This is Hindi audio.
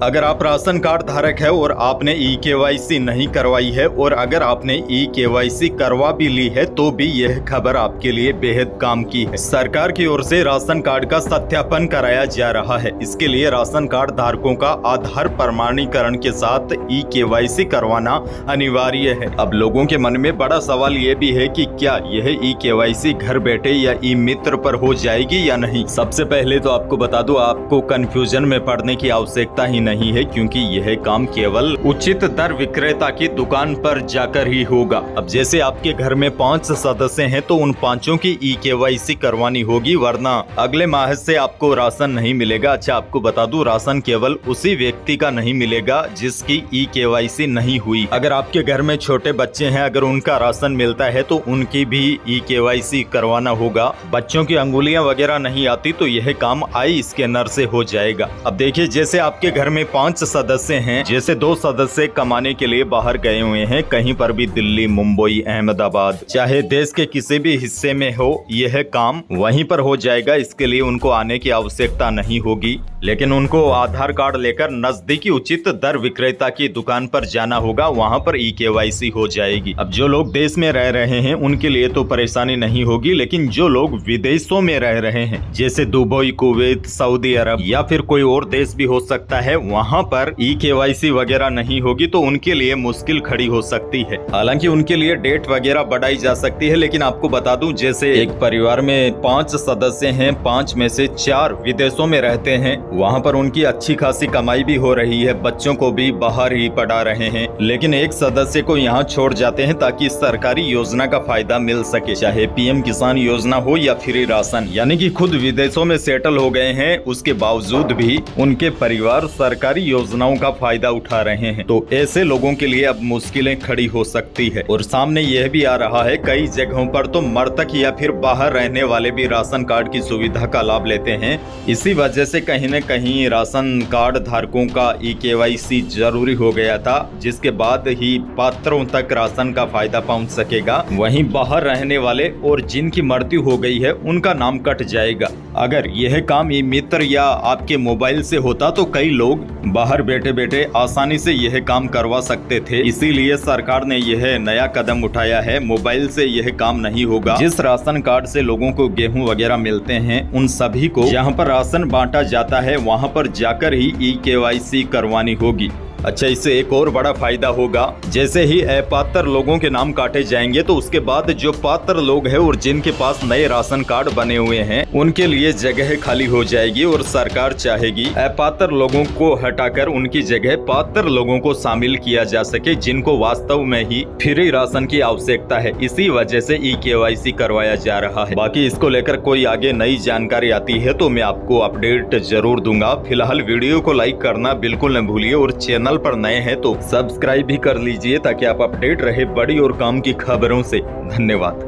अगर आप राशन कार्ड धारक है और आपने ई-केवाईसी नहीं करवाई है और अगर आपने ई-केवाईसी करवा भी ली है तो भी यह खबर आपके लिए बेहद काम की है। सरकार की ओर से राशन कार्ड का सत्यापन कराया जा रहा है। इसके लिए राशन कार्ड धारकों का आधार प्रमाणीकरण के साथ ई-केवाईसी करवाना अनिवार्य है। अब लोगों के मन में बड़ा सवाल ये भी है कि क्या यह ई-केवाईसी घर बैठे या ई मित्र पर हो जाएगी या नहीं। सबसे पहले तो आपको बता दूं, आपको कंफ्यूजन में पड़ने की आवश्यकता ही नहीं है, क्योंकि यह काम केवल उचित दर विक्रेता की दुकान पर जाकर ही होगा। अब जैसे आपके घर में 5 सदस्य हैं तो उन 5 की ई-केवाईसी करवानी होगी, वरना अगले माह से आपको राशन नहीं मिलेगा। अच्छा, आपको बता दूं, राशन केवल उसी व्यक्ति का नहीं मिलेगा जिसकी ई-केवाईसी नहीं हुई। अगर आपके घर में छोटे बच्चे हैं, अगर उनका राशन मिलता है तो उनकी भी ई-केवाईसी करवाना होगा। बच्चों की अंगुलियां वगैरह नहीं आती तो यह काम आई स्कैनर से हो जाएगा। अब देखिए, जैसे आपके घर में 5 सदस्य हैं, जैसे 2 सदस्य कमाने के लिए बाहर गए हुए हैं, कहीं पर भी दिल्ली, मुंबई, अहमदाबाद, चाहे देश के किसी भी हिस्से में हो, यह काम वहीं पर हो जाएगा। इसके लिए उनको आने की आवश्यकता नहीं होगी, लेकिन उनको आधार कार्ड लेकर नजदीकी उचित दर विक्रेता की दुकान पर जाना होगा, वहां पर ई-केवाईसी हो जाएगी। अब जो लोग देश में रह रहे हैं उनके लिए तो परेशानी नहीं होगी, लेकिन जो लोग विदेशों में रह रहे हैं, जैसे दुबई, कुवैत, सऊदी अरब या फिर कोई और देश भी हो सकता है, वहां पर ई-केवाईसी वगैरह नहीं होगी तो उनके लिए मुश्किल खड़ी हो सकती है। हालांकि उनके लिए डेट वगैरह बढ़ाई जा सकती है, लेकिन आपको बता दूं, जैसे एक परिवार में 5 सदस्य हैं, 5 में से 4 विदेशों में रहते हैं, वहां पर उनकी अच्छी खासी कमाई भी हो रही है, बच्चों को भी बाहर ही पढ़ा रहे हैं, लेकिन एक सदस्य को यहाँ छोड़ जाते हैं ताकि सरकारी योजना का फायदा मिल सके, चाहे पीएम किसान योजना हो या फ्री राशन। यानी कि खुद विदेशों में सेटल हो गए हैं, उसके बावजूद भी उनके परिवार सरकारी योजनाओं का फायदा उठा रहे हैं। तो ऐसे लोगों के लिए अब मुश्किलें खड़ी हो सकती है। और सामने यह भी आ रहा है, कई जगहों पर तो मृतक या फिर बाहर रहने वाले भी राशन कार्ड की सुविधा का लाभ लेते हैं। इसी वजह से कहीं न कहीं राशन कार्ड धारकों का ई-केवाईसी जरूरी हो गया था, जिसके बाद ही पात्रों तक राशन का फायदा पहुंच सकेगा। वहीं बाहर रहने वाले और जिनकी मृत्यु हो गई है उनका नाम कट जाएगा। अगर यह काम ई मित्र या आपके मोबाइल से होता तो कई लोग बाहर बैठे बैठे आसानी से यह काम करवा सकते थे। इसीलिए सरकार ने यह नया कदम उठाया है। मोबाइल से यह काम नहीं होगा। जिस राशन कार्ड से लोगों को गेहूं वगैरह मिलते हैं, उन सभी को जहां पर राशन बांटा जाता है वहां पर जाकर ही ई-केवाईसी करवानी होगी। अच्छा, इससे एक और बड़ा फायदा होगा, जैसे ही अपात्र लोगों के नाम काटे जाएंगे तो उसके बाद जो पात्र लोग हैं और जिनके पास नए राशन कार्ड बने हुए हैं उनके लिए जगह खाली हो जाएगी और सरकार चाहेगी अपात्र लोगों को हटाकर उनकी जगह पात्र लोगों को शामिल किया जा सके, जिनको वास्तव में ही फ्री राशन की आवश्यकता है। इसी वजह से ई-केवाईसी करवाया जा रहा है। बाकी इसको लेकर कोई आगे नई जानकारी आती है तो मैं आपको अपडेट जरूर दूंगा। फिलहाल वीडियो को लाइक करना बिल्कुल न भूलिए और चैनल पर नए हैं तो सब्सक्राइब भी कर लीजिए ताकि आप अपडेट रहे बड़ी और काम की खबरों से। धन्यवाद।